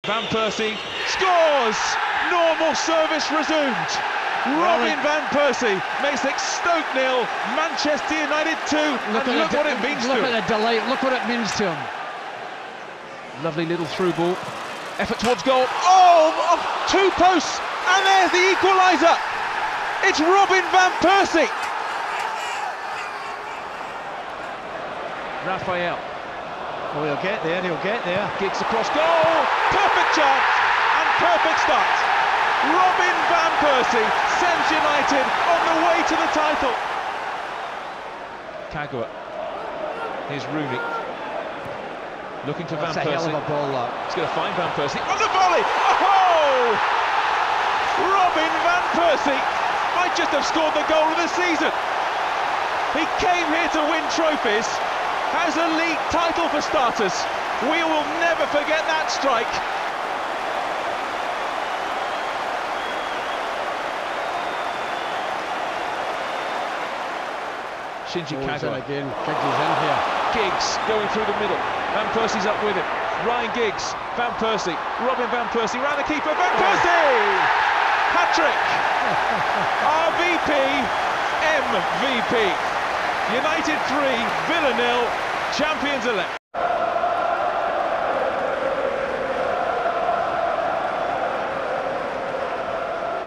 Van Persie scores! Normal service resumed. Robin Van Persie makes it Stoke 0, Manchester United 2, and look what it means to him. Look at the delight, look what it means to him. Lovely little through ball, effort towards goal, off 2 posts, and there's the equaliser. It's Robin Van Persie. Raphael. Oh, he'll get there, Giggs across goal, perfect chance and perfect start. Robin Van Persie sends United on the way to the title. Kagawa. Here's Rooney. Looking to Van Persie. That's a hell of a ball, that. He's going to find Van Persie. On the volley! Oh! Robin Van Persie might just have scored the goal of the season. He came here to win trophies. Has a league title for starters. We will never forget that strike. Shinji Kagawa again. Giggs is in here. Giggs going through the middle. Van Persie's up with him. Ryan Giggs, Van Persie, Robin Van Persie round the keeper. Van Persie! Hat-trick! RVP, MVP. United 3, Villa 0, champions elect.